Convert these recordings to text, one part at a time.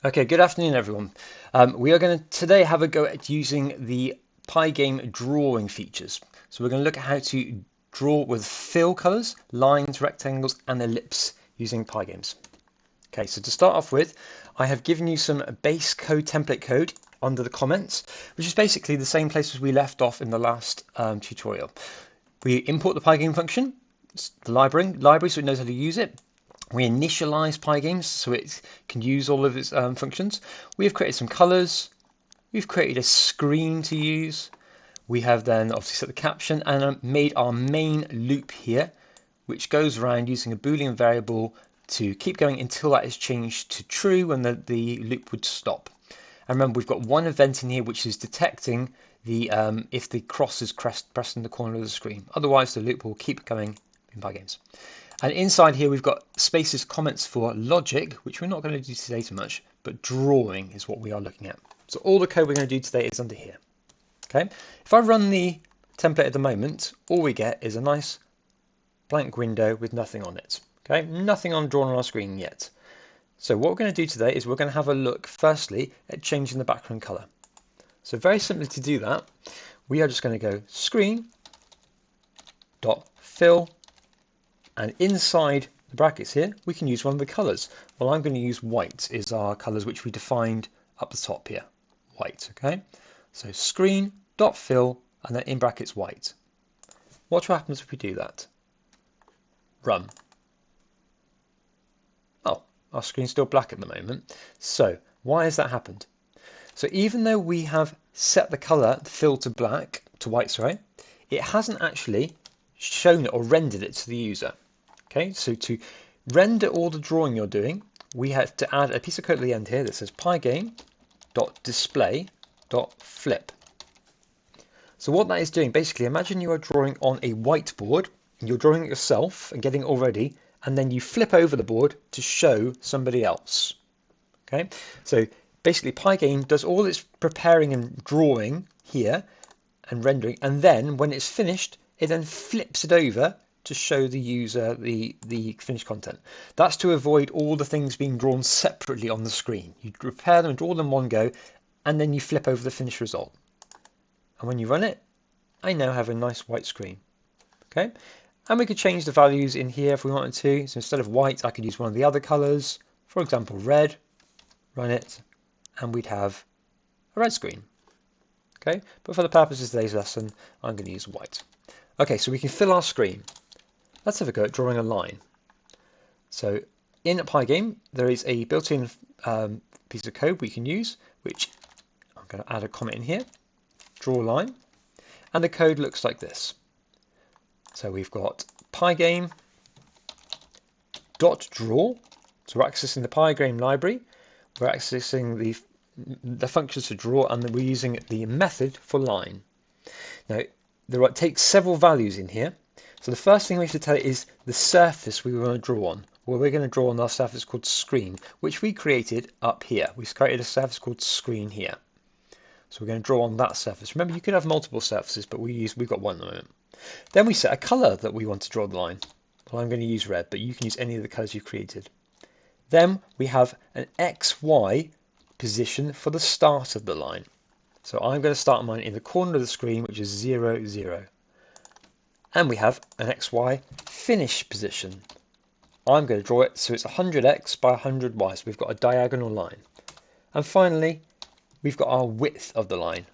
Okay, good afternoon, everyone. We are going to today have a go at using the Pygame drawing features. So we're going to look at how to draw with fill colors, lines, rectangles, and ellipse using Pygames. Okay, so to start off with, I have given you some base code, template code under the comments, which is basically the same place as we left off in the last tutorial. We import the Pygame function, the library, so it knows how to use it. We initialize Pygames so it can use all of its functions. We have created some colors. We've created a screen to use. We have then obviously set the caption and made our main loop here, which goes around using a Boolean variable to keep going until that is changed to true when the loop would stop. And remember, we've got one event in here which is detecting the if the cross is pressed in the corner of the screen. Otherwise, the loop will keep going in Pygames. And inside here, we've got spaces, comments for logic, which we're not going to do today too much, but drawing is what we are looking at. So all the code we're going to do today is under here. Okay. If I run the template at the moment, all we get is a nice blank window with nothing on it. Okay. Nothing drawn on our screen yet. So what we're going to do today is we're going to have a look, firstly, at changing the background color. So very simply to do that, we are just going to go screen dot fill. And inside the brackets here, we can use one of the colors. Well, I'm going to use white is our colors which we defined up the top here. White, okay? So screen.fill and then in brackets white. Watch what happens if we do that. Run. Oh, our screen's still black at the moment. So why has that happened? So even though we have set the color fill to black, to white, sorry, it hasn't actually shown it or rendered it to the user. Okay, so to render all the drawing you're doing, we have to add a piece of code at the end here that says pygame.display.flip. So what that is doing, basically, imagine you are drawing on a whiteboard, and you're drawing it yourself and getting it all ready, and then you flip over the board to show somebody else. Okay, so basically Pygame does all its preparing and drawing here and rendering, and then when it's finished, it then flips it over to show the user the finished content. That's to avoid all the things being drawn separately on the screen. You prepare them and draw them in one go, and then you flip over the finished result. And when you run it, I now have a nice white screen. Okay, and we could change the values in here if we wanted to. So instead of white, I could use one of the other colors, for example, red. Run it, and we'd have a red screen. Okay, but for the purposes of today's lesson, I'm going to use white. Okay, so we can fill our screen. Let's have a go at drawing a line. So in Pygame, there is a built-in piece of code we can use, which I'm going to add a comment in here, draw a line, and the code looks like this. So we've got pygame.draw, so we're accessing the Pygame library, we're accessing the functions for draw, and then we're using the method for line. Now, it takes several values in here. So the first thing we have to tell it is the surface we want to draw on. Well, we're going to draw on our surface called screen, which we created up here. We created a surface called screen here. So we're going to draw on that surface. Remember, you could have multiple surfaces, but we've got one at the moment. Then we set a color that we want to draw the line. Well, I'm going to use red, but you can use any of the colors you've created. Then we have an XY position for the start of the line. So I'm going to start mine in the corner of the screen, which is 0, 0. And we have an XY finish position. I'm going to draw it so it's 100x by 100y, so we've got a diagonal line. And finally, we've got our width of the line.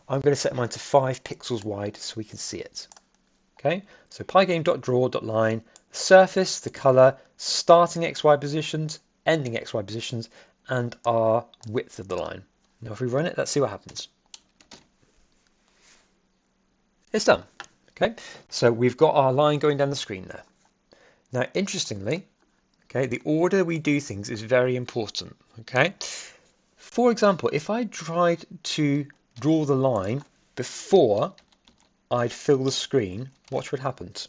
I'm going to set mine to 5 pixels wide so we can see it. Okay, so pygame.draw.line, surface, the color, starting XY positions, ending XY positions, and our width of the line. Now if we run it, let's see what happens. It's done. Okay, so we've got our line going down the screen there. Now, interestingly, okay, the order we do things is very important. Okay, for example, if I tried to draw the line before I'd fill the screen, watch what happens.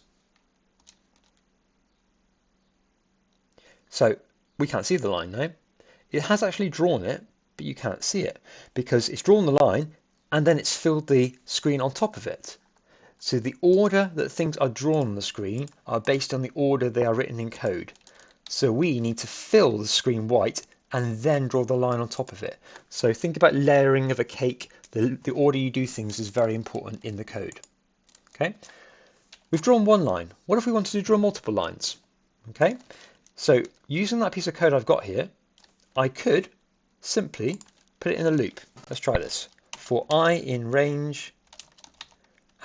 So we can't see the line now. It has actually drawn it, but you can't see it because it's drawn the line and then it's filled the screen on top of it. So the order that things are drawn on the screen are based on the order they are written in code. So we need to fill the screen white and then draw the line on top of it. So think about layering of a cake. The order you do things is very important in the code. Okay, we've drawn one line. What if we wanted to draw multiple lines? Okay, so using that piece of code I've got here, I could simply put it in a loop. Let's try this. For I in range,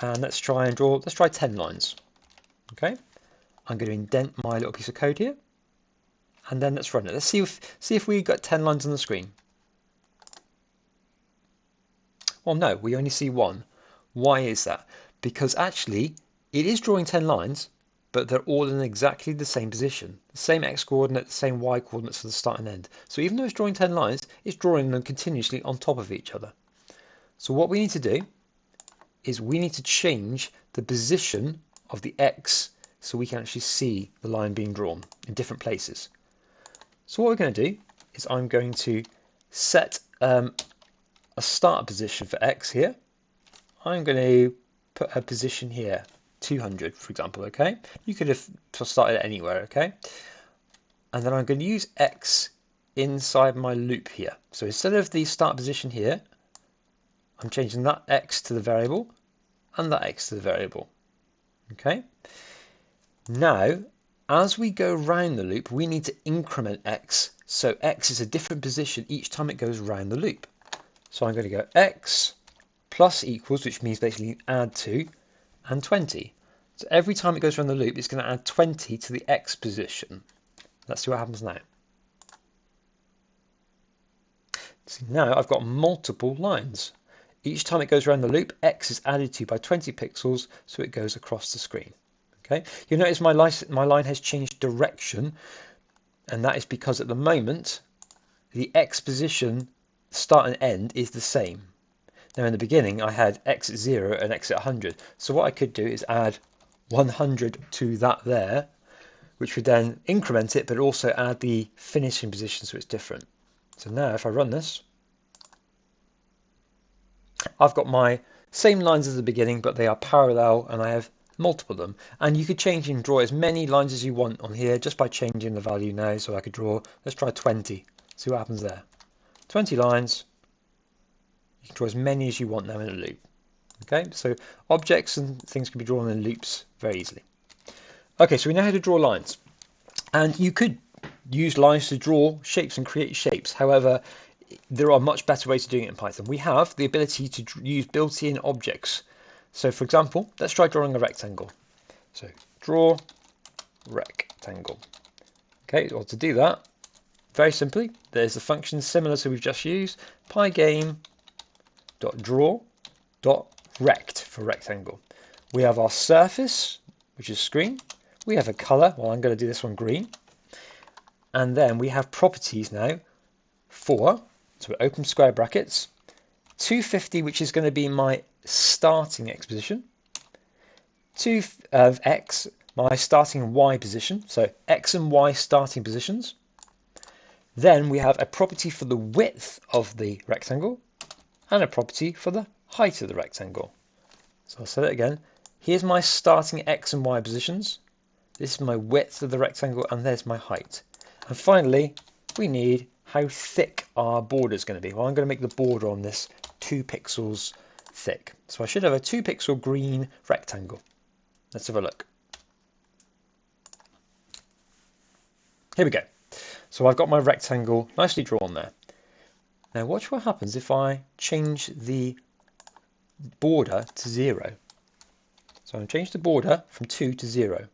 and let's try 10 lines. Okay, I'm going to indent my little piece of code here, and then let's run it. Let's see if we got 10 lines on the screen. Well, no, we only see one. Why is that? Because actually, it is drawing 10 lines, but they're all in exactly the same position. The same x coordinate, the same y coordinates for the start and end. So even though it's drawing 10 lines, it's drawing them continuously on top of each other. So what we need to do is we need to change the position of the x so we can actually see the line being drawn in different places. So what we're going to do is I'm going to set a start position for x here. I'm going to put a position here, 200 for example, okay? You could have started anywhere, okay? And then I'm going to use x inside my loop here. So instead of the start position here, I'm changing that x to the variable and that x to the variable, okay? Now, as we go round the loop, we need to increment x, so x is a different position each time it goes round the loop. So I'm going to go x plus equals, which means basically add to, and 20. So every time it goes around the loop, it's going to add 20 to the x position. Let's see what happens now. See, now I've got multiple lines. Each time it goes around the loop, x is added to by 20 pixels, so it goes across the screen. Okay, you'll notice my line has changed direction, and that is because at the moment the x position start and end is the same. Now in the beginning I had x at 0 and x at 100, so what I could do is add 100 to that there, which would then increment it but also add the finishing position so it's different. So now if I run this, I've got my same lines as the beginning, but they are parallel and I have multiple of them. And you could change and draw as many lines as you want on here just by changing the value now. So I could draw, let's try 20, see what happens there. 20 lines, you can draw as many as you want now in a loop. Okay, so objects and things can be drawn in loops very easily. Okay, so we know how to draw lines. And you could use lines to draw shapes and create shapes. However, there are much better ways of doing it in Python. We have the ability to use built-in objects. So for example, let's try drawing a rectangle. So draw rectangle. Okay, well to do that, very simply, there's a function similar to we've just used, pygame.draw.rect for rectangle. We have our surface, which is screen. We have a color, well I'm going to do this one green. And then we have properties now for, so open square brackets, 250, which is going to be my starting x position, 2 of x, my starting y position, so x and y starting positions. Then we have a property for the width of the rectangle and a property for the height of the rectangle. So I'll say that again. Here's my starting x and y positions. This is my width of the rectangle and there's my height. And finally, we need how thick our border is going to be. Well, I'm going to make the border on this 2 pixels thick. So I should have a 2 pixel green rectangle. Let's have a look. Here we go. So I've got my rectangle nicely drawn there. Now watch what happens if I change the border to 0. So I've changed the border from 2 to 0.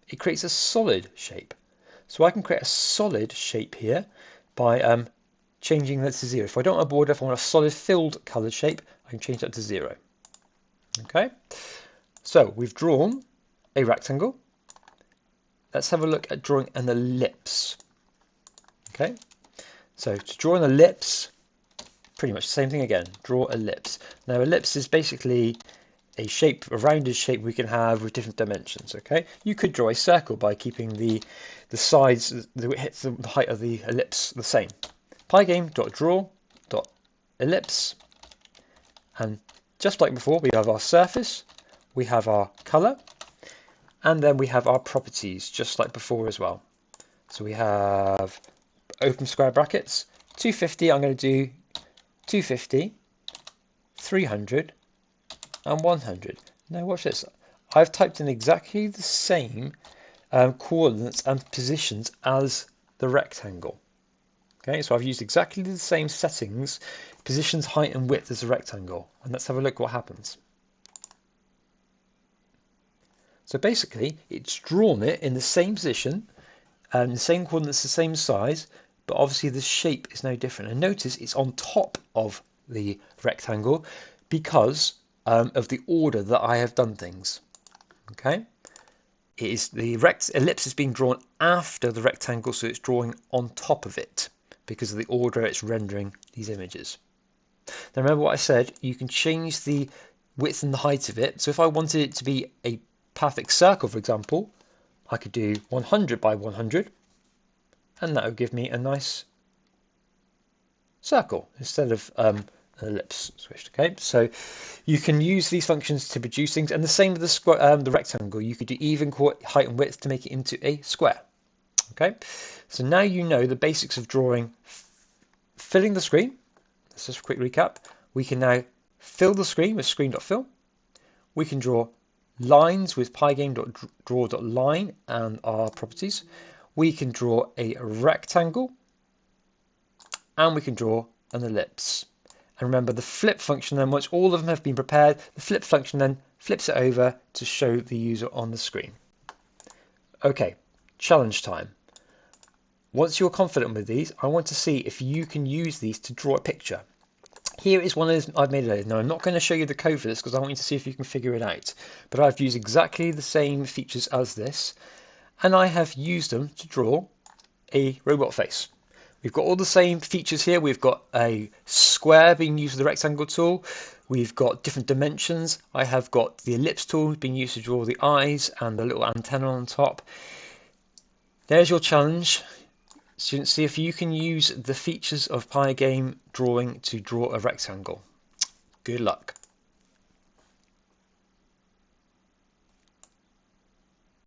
It creates a solid shape. So I can create a solid shape here by changing that to 0. If I don't want a border, if I want a solid filled coloured shape, I can change that to 0. Okay, so we've drawn a rectangle. Let's have a look at drawing an ellipse. Okay, so to draw an ellipse, pretty much the same thing again, draw ellipse. Now ellipse is basically a shape, a rounded shape we can have with different dimensions. Okay, you could draw a circle by keeping the sides, the height of the ellipse the same. Pygame.draw.ellipse, and just like before, we have our surface, we have our color, and then we have our properties, just like before as well. So we have open square brackets, 250, I'm going to do 250, 300, and 100. Now watch this. I've typed in exactly the same coordinates and positions as the rectangle. Okay, so I've used exactly the same settings, positions, height and width as the rectangle. And let's have a look what happens. So basically, it's drawn it in the same position, the same coordinates, the same size, but obviously the shape is now different. And notice it's on top of the rectangle because of the order that I have done things. Okay, it is the ellipse is being drawn after the rectangle, so it's drawing on top of it because of the order it's rendering these images. Now remember what I said, you can change the width and the height of it. So if I wanted it to be a perfect circle, for example, I could do 100 by 100, and that would give me a nice circle instead of an ellipse switched. Okay, so you can use these functions to produce things, and the same with the rectangle. You could do even height and width to make it into a square. Okay, so now you know the basics of drawing, filling the screen. Let's just a quick recap. We can now fill the screen with screen.fill. We can draw lines with pygame.draw.line and our properties. We can draw a rectangle, and we can draw an ellipse. And remember the flip function then, once all of them have been prepared, the flip function then flips it over to show the user on the screen. Okay, challenge time. Once you're confident with these, I want to see if you can use these to draw a picture. Here is one of those I've made earlier. Now I'm not going to show you the code for this because I want you to see if you can figure it out. But I've used exactly the same features as this, and I have used them to draw a robot face. We've got all the same features here. We've got a square being used with the rectangle tool. We've got different dimensions. I have got the ellipse tool being used to draw the eyes and the little antenna on top. There's your challenge. Students, see if you can use the features of Pygame drawing to draw a rectangle. Good luck.